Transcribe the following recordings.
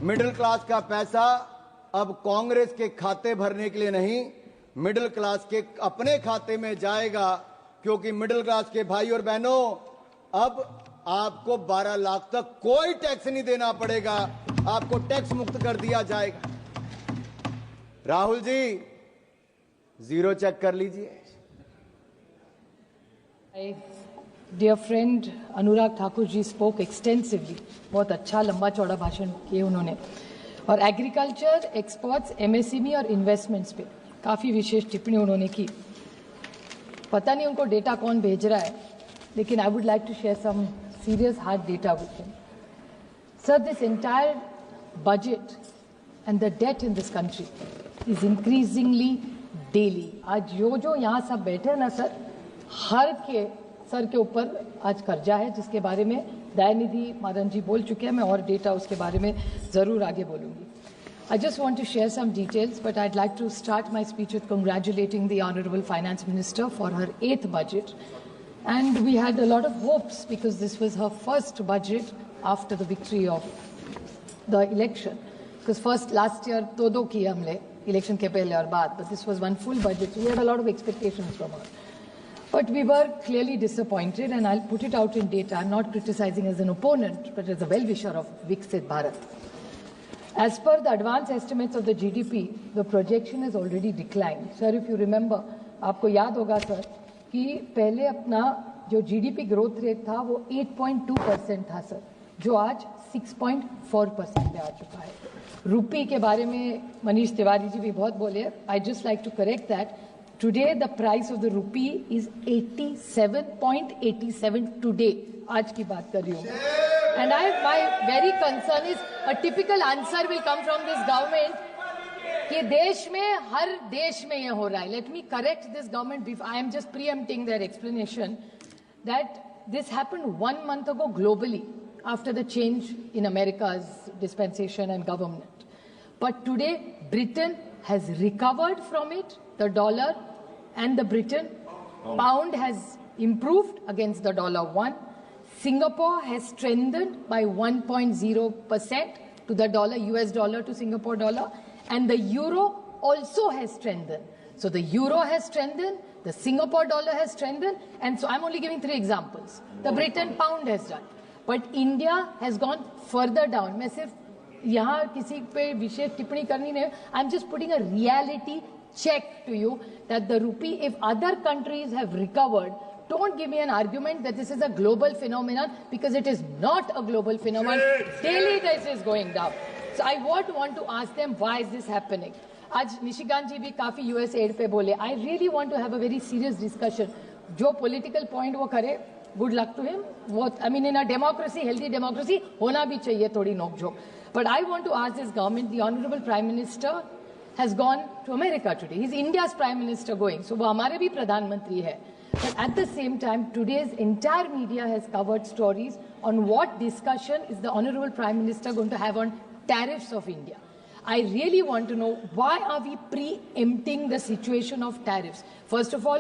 Middle class का पैसा अब कांग्रेस के खाते भरने के लिए नहीं, मिडिल क्लास के अपने खाते में जाएगा, क्योंकि मिडिल क्लास के भाई और बहनों अब आपको 12 लाख तक कोई टैक्स नहीं देना पड़ेगा, आपको टैक्स मुक्त कर दिया जाएगा। राहुल जी जीरो चेक कर लीजिए। Dear friend Anurag Thakur ji spoke extensively, बहुत अच्छा लंबा चौड़ा भाषण किए उन्होंने, और एग्रीकल्चर, एक्सपोर्ट्स, एमएसएमई और इन्वेस्टमेंट्स पे काफ़ी विशेष टिप्पणी उन्होंने की। पता नहीं उनको डेटा कौन भेज रहा है, लेकिन I would like to share some serious hard data with him. Sir, this entire budget and the debt in this country is increasingly daily. आज जो यहाँ सब बैठे हैं ना सर, हर के सर के ऊपर आज कर्जा है, जिसके बारे में दयानिधि मारन जी बोल चुके हैं। मैं और डेटा उसके बारे में ज़रूर आगे बोलूँगी। I just want to share some details, but I'd like to start my speech with congratulating the Honorable Finance Minister for her 8th budget. And we had a lot of hopes because this was her first budget after the victory of the election. Because first last year दो किए हमने election के पहले और बाद, but this was one full budget. So we had a lot of expectations from her. But we were clearly disappointed, and I'll put it out in data. I'm not criticizing as an opponent, but as a well-wisher of Viksit Bharat. As per the advance estimates of the GDP, the projection has already declined. Sir, if you remember, आपको याद होगा sir कि पहले अपना जो GDP growth rate था वो 8.2% था सर, जो आज 6.4% पे आ चुका है। रुपी के बारे में मनीष तिवारी जी भी बहुत बोले। I just like to correct that today the price of the rupee is 87.87 today, आज की बात कर रही हूँ। And I my very concern is a typical answer will come from this government कि देश में, हर देश में ये हो रहा है। Let me correct this government, I am just preempting their explanation that this happened 1 month ago globally after the change in America's dispensation and government. But today Britain has recovered from it, the dollar and the Britain pound has improved against the $1. Singapore has strengthened by 1.0% to the dollar, US dollar to Singapore dollar. And the euro also has strengthened. So the euro has strengthened, the Singapore dollar has strengthened, and so I'm only giving 3 examples. The Britain pound has done. But India has gone further down. मैं सिर्फ यहाँ किसी पे विशेष टिप्पणी करनी नहीं, I'm just putting a reality check to you that the rupee, if other countries have recovered, don't give me an argument that this is a global phenomenon, because it is not a global phenomenon. Daily this is going down. So I would want to ask them, why is this happening? आज निशिकांत जी भी काफी US add पे बोले. I really want to have a very serious discussion. जो political point वो करे, good luck to him. वो I mean in a democracy, healthy democracy, होना भी चाहिए थोड़ी नोक-झोंक. But I want to ask this government, the Honorable Prime Minister has gone to America today. He's India's Prime Minister going. So वो हमारे भी प्रधानमंत्री है. But at the same time, today's entire media has covered stories on what discussion is the Honorable Prime Minister going to have on tariffs of India. I really want to know, why are we preempting the situation of tariffs? First of all,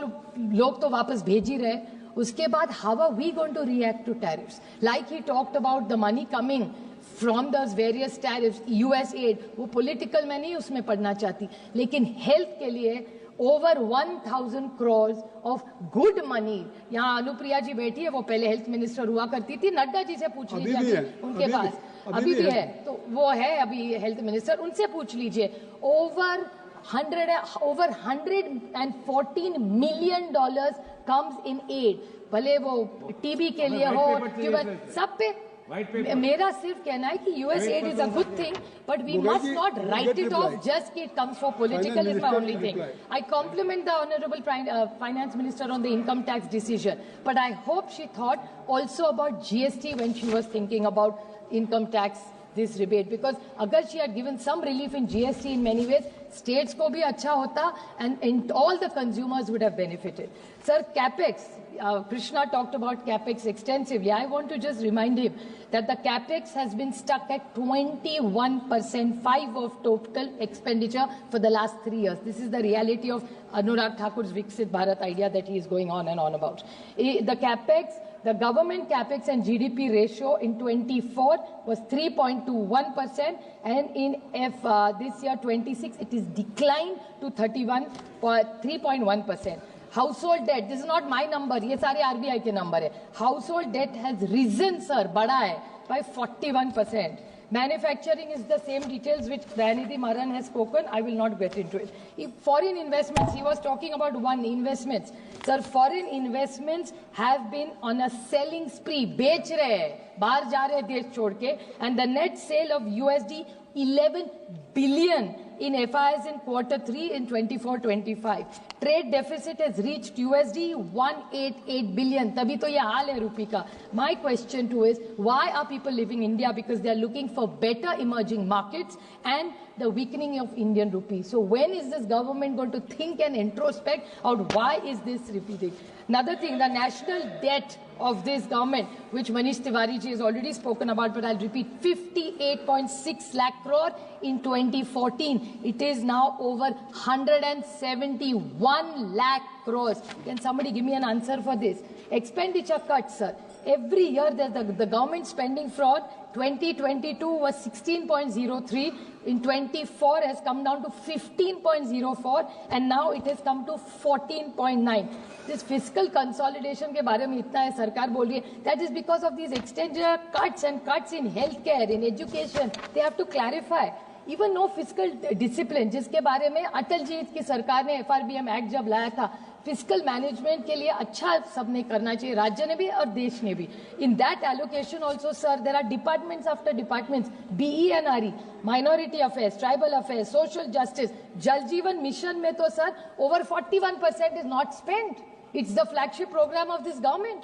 लोग तो वापस भेज ही रहे, उसके बाद how are we going to react to tariffs? Like he talked about the money coming from those various tariffs, US aid, वो political मैं नहीं उसमें पढ़ना चाहती, लेकिन health के लिए over 1,000 crores of good money. यहाँ अनुप्रिया जी बैठी है, वो पहले हेल्थ मिनिस्टर हुआ करती थी, नड्डा जी से पूछ लीजिए उनके पास, अभी भी है, तो वो है अभी हेल्थ मिनिस्टर, उनसे पूछ लीजिए। over $114 million comes in aid, भले वो टीबी के लिए हो, सब पे। मेरा सिर्फ कहना है कि US aid is a good thing, but we must not write it off just कि it comes for political is my only thing. I compliment the Honorable Finance Minister on the income tax decision, but I hope she thought also about GST when she was thinking about income tax, this rebate, because अगर she had given some relief in GST in many ways, states को भी अच्छा होता and all the consumers would have benefited. Sir, capex, Krishna talked about capex extensively. I want to just remind him that the capex has been stuck at 21%, 5 of total expenditure for the last 3 years. This is the reality of Anurag Thakur's Viksit Bharat idea that he is going on and on about. The capex The government capex and GDP ratio in 24 was 3.21%, and in this year 26 it is declined to 3.1%. Household debt, this is not my number, ये सारे RBI के number है. Household debt has risen, sir, बढ़ा है by 41%. Manufacturing is the same details which Dayanidhi Maran has spoken. I will not get into it. Foreign investments, he was talking about one, investments. Sir, foreign investments have been on a selling spree. बेच रहे हैं, बाहर जा रहे हैं देश छोड़ के. And the net sale of USD 11 billion in FIs in Q3 in 24-25. Trade deficit has reached USD 188 billion. तभी तो ये हाल है रुपये का. My question too is, why are people leaving India? Because they are looking for better emerging markets and the weakening of Indian rupee. So when is this government going to think and introspect out why is this repeating? Another thing, the national debt of this government, which Manish Tiwari ji has already spoken about, but I'll repeat, 58.6 lakh crore in 2014. It is now over 171 lakh crores. Can somebody give me an answer for this? Expenditure cuts, sir. Every year the government spending fraud. 2022 was 16.03. In 24 has come down to 15.04, and now it has come to 14.9. This fiscal consolidation के बारे में इतना है सरकार बोल रही है. That is because of these expenditure cuts and cuts in healthcare, in education. They have to clarify. Even no fiscal discipline, जिसके बारे में अटल जी की सरकार ने FRBM एक्ट जब लाया था, फिजिकल मैनेजमेंट के लिए अच्छा सबने करना चाहिए, राज्य ने भी और देश ने भी. In that allocation also sir there are departments after departments, BENRE, minority affairs, tribal affairs, social justice. Jal Jeevan mission में तो sir over 41% is not spent. It's the flagship programme of this government.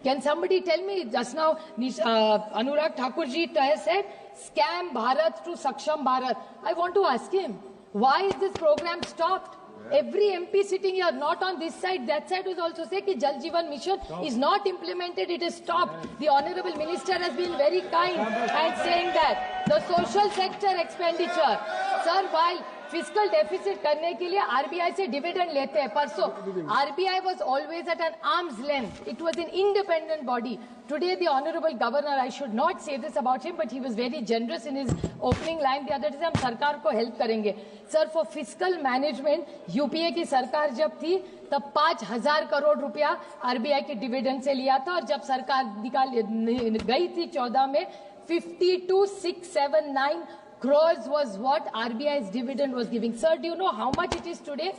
Can somebody tell me, just now Anurag Thakur ji has said, scam Bharat to Saksham Bharat. I want to ask him, why is this program stopped? Every MP sitting here, not on this side, that side was also saying that Jal Jeevan Mission is not implemented, it is stopped. The Honorable Minister has been very kind and saying that the social sector expenditure, sir, while fiscal deficit करने के लिए RBI से dividend लेते हैं. परसों RBI was always at an arm's length. It was an independent body. Today the Honorable Governor, I should not say this about him, but he was very generous in his opening line the other day. हम सरकार को help करेंगे. Sir, for fiscal management, UPA की सरकार जब थी तब 5,000 करोड़ रुपया RBI के dividend से लिया था, और जब सरकार गई थी 14 में 52,679 crores was what RBI's dividend was giving. Sir, do you know how much it is today?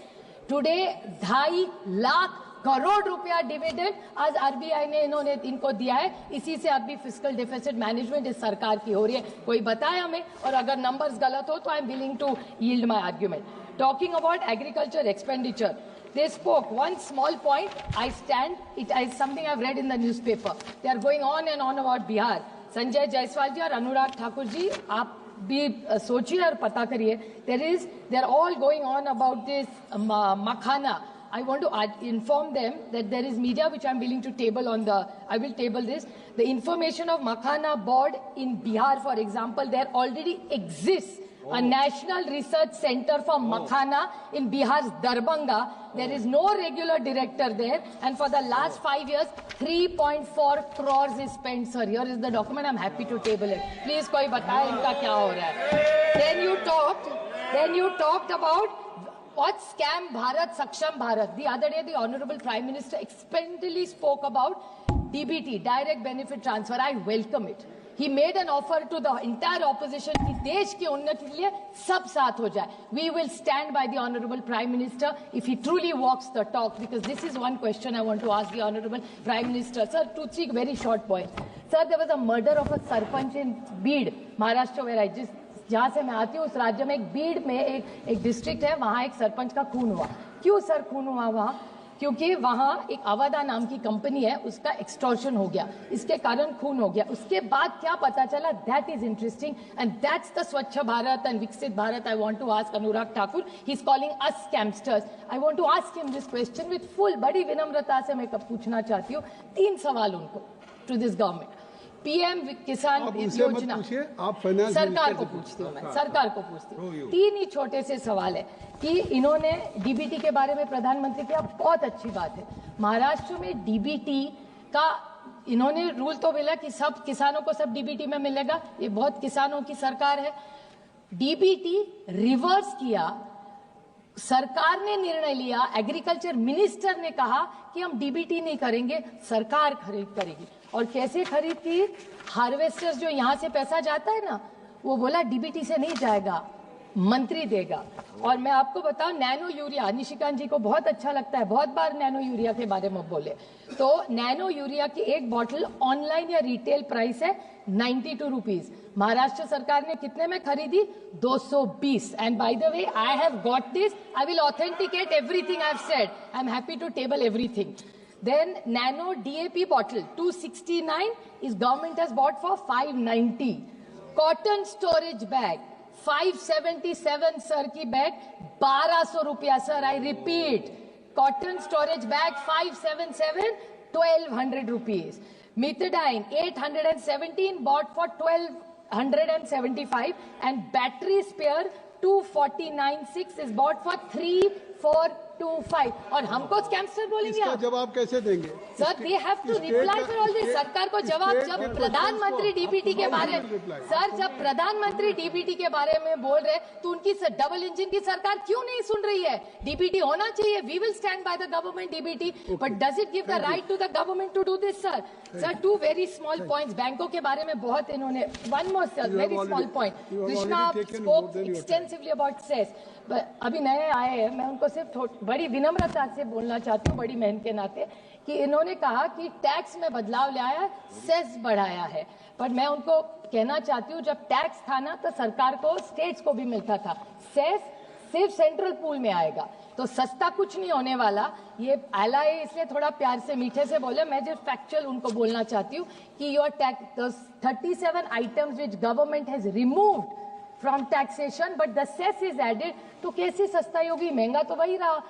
Today 2.5 lakh crore रुपया डिविडेंड आज RBI ने इनको दिया है. इसी से अभी फिजिकल डेफिसिट मैनेजमेंट इस सरकार की हो रही है. कोई बताए हमें, और अगर नंबर्स गलत हो तो I am willing to yield my argument. Talking about agriculture expenditure, they spoke one small point. I stand, it is something I've read in the newspaper. They are going on and on about Bihar. Sanjay Jaiswal ji और अनुराग ठाकुर जी, आप भी सोचिए और पता करिए. they are all going on about this makhana. I want to inform them that there is media which I am willing to table on I will table this. The information of makhana board in Bihar, for example, there already exists a national research center for makhana in Bihar's Darbhanga. There is no regular director there, and for the last 5 years, 3.4 crores is spent, sir. Here is the document. I'm happy to table it. Please, koi bataye inka kya ho raha hai. Then you talked about what scam Bharat, Saksham Bharat. The other day, the Honorable Prime Minister explicitly spoke about DBT, direct benefit transfer. I welcome it. He made an offer to the entire opposition कि देश की उन्नति के लिए सब साथ हो जाए. We will stand by the Honorable Prime Minister if he truly walks the talk, because this is one question I want to ask the Honorable Prime Minister. Sir, 2-3 very short points. Sir, there was a murder of a sarpanch in Beed, Maharashtra, where I just जहाँ से मैं आती हूँ उस राज्य में एक बीड में एक डिस्ट्रिक्ट है, वहाँ एक सरपंच का खून हुआ. क्यों सर खून हुआ वहाँ? क्योंकि वहाँ एक अवादा नाम की कंपनी है, उसका एक्सटॉर्शन हो गया, इसके कारण खून हो गया. उसके बाद क्या पता चला? That is interesting, and that's the Swachh Bharat and Viksit Bharat. I want to ask Anurag Thakur, he is calling us scamsters. I want to ask him this question with full, बड़ी विनम्रता से मैं पूछना चाहती हूँ 3 सवाल उनको टू दिस गवर्नमेंट. PM किसान योजना, आप फाइनेंस सरकार को पूछती हूँ, मैं सरकार को पूछती हूँ. 3 ही छोटे से सवाल है कि इन्होंने DBT के बारे में प्रधानमंत्री किया, बहुत अच्छी बात है. महाराष्ट्र में DBT का इन्होंने रूल तो मिला कि सब किसानों को सब डीबीटी में मिलेगा, ये बहुत किसानों की सरकार है। डीबीटी रिवर्स किया, सरकार ने निर्णय लिया, एग्रीकल्चर मिनिस्टर ने कहा कि हम डीबीटी नहीं करेंगे, सरकार खरीद करेगी। और कैसे खरीद की? हार्वेस्टर्स जो यहां से पैसा जाता है ना, वो बोला डीबीटी से नहीं जाएगा, मंत्री देगा। और मैं आपको बताऊं, नैनो यूरिया, निशिकांत जी को बहुत अच्छा लगता है, बहुत बार नैनो यूरिया के बारे में बोले, तो नैनो यूरिया की एक बॉटल ऑनलाइन या रिटेल प्राइस है 92 रुपीज। महाराष्ट्र सरकार ने कितने में खरीदी? 220। And by the way, I have got this, I will authenticate everything I have said, I am happy to table everything. Then nano DAP bottle 269 is government has bought for 590. Cotton storage bag 577 sir की bag 1200 रुपया sir, I repeat, cotton storage bag 577 1200 rupees. Methadone 817 bought for 1275 and battery spare 249.6 is bought for 3425. और हमको scamster बोलेंगे इसका आप? जवाब कैसे देंगे? Sir, they have to reply for all this. सरकार को जवाब, जब प्रधानमंत्री डीबीटी के बारे में, सर जब प्रधानमंत्री डीबीटी के बारे में बोल रहे, तो उनकी डबल इंजन की सरकार क्यों नहीं सुन रही है? डीबीटी होना चाहिए, we will stand by the government DBT, but does it give the right to the government to do this? Sir sir, two very small points, बैंकों के बारे में बहुत इन्होंने, one more sir, very small point, Krishna spoke extensively about cess. अभी नए आए हैं, मैं उनको सिर्फ बड़ी विनम्रता से बोलना चाहती हूँ, बड़ी बहन के नाते, कि इन्होंने कहा कि टैक्स में बदलाव लाया है, सेस बढ़ाया है, पर मैं उनको कहना चाहती हूँ, जब टैक्स था ना तो सरकार को, स्टेट्स को भी मिलता था, सेस सिर्फ सेंट्रल पूल में आएगा, तो सस्ता कुछ नहीं होने वाला। ये आला है, इसलिए थोड़ा प्यार से मीठे से बोले, मैं जो फैक्चुअल उनको बोलना चाहती हूँ कि your tax 37 items which government has removed from taxation but the cess is added, तो कैसे सस्ता होगी? महंगा तो वही रहा,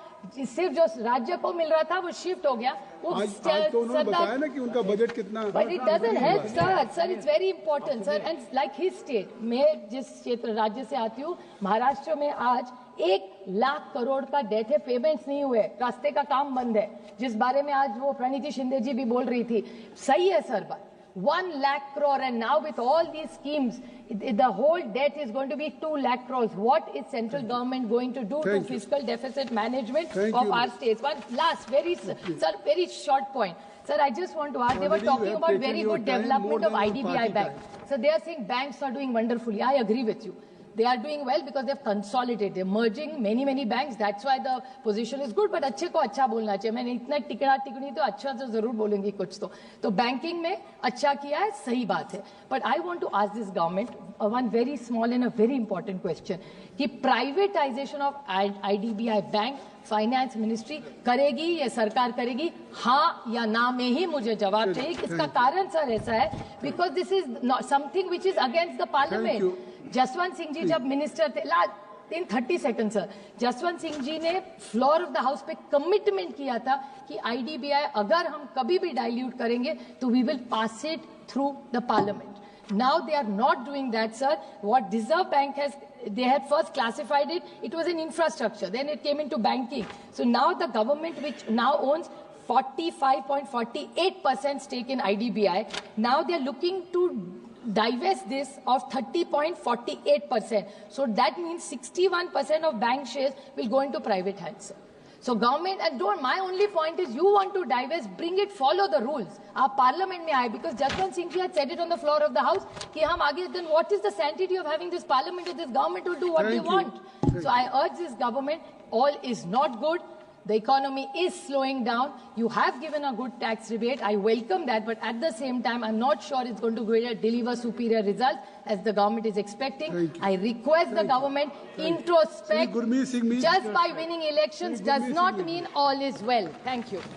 सिर्फ जो राज्य को मिल रहा था वो शिफ्ट हो गया। वो आज तो उन्होंने बताया ना कि उनका बजट कितना, but it doesn't help sir. Sir it's very important sir, and like his state, मैं जिस क्षेत्र राज्य से आती हूँ, महाराष्ट्र में आज 1 लाख करोड़ का डेट है, पेमेंट्स नहीं हुए, रास्ते का काम बंद है, जिस बारे में आज वो प्रणीति शिंदे जी भी बोल रही थी। सही है सर बात, 1 lakh crore, and now with all these schemes, the whole debt is going to be 2 lakh crores. What is central government going to do to fiscal deficit management of our states? One last, sir, very short point. Sir, I just want to ask, they were talking about very good development of IDBI Bank. So they are saying banks are doing wonderfully. I agree with you. They are doing well because they've consolidated. They're merging many banks. That's why the position is good. But अच्छे को अच्छा बोलना चाहिए. मैंने इतना टिकड़ा टिकड़ी तो अच्छा तो जरूर बोलूंगी कुछ तो बैंकिंग में अच्छा किया है, सही बात है. But I want to ask this government one very small and a very important question कि privatisation of IDBI bank finance ministry करेगी या सरकार करेगी? हाँ या ना में ही मुझे जवाब चाहिए. इसका कारण सर ऐसा है because this is something which is against the parliament. Jaswant Singh ji जब मिनिस्टर थे, in 30 second sir, Jaswant Singh ji ने फ्लोर ऑफ द हाउस पे कमिटमेंट किया था कि IDBI अगर हम कभी भी डाइल्यूट करेंगे तो we will pass it through the parliament. Now they are not doing that, sir. What Reserve Bank has, they had first classified it, it was in infrastructure, then it came into banking. So now the government, which now owns 45.48% stake in IDBI, now they are looking to divest this of 30.48%. So that means 61% of bank shares will go into private hands, sir. So government, and don't, my only point is you want to divest, bring it, follow the rules. आप parliament में आए, because Jaswant Singh ji had said it on the floor of the house कि हम आगे, then what is the sanctity of having this parliament if this government will do what they want? So I urge this government, all is not good. The economy is slowing down. You have given a good tax rebate. I welcome that, but at the same time, I'm not sure it's going to deliver superior results as the government is expecting. I request the government introspect. Just by winning elections does not mean all is well. Thank you.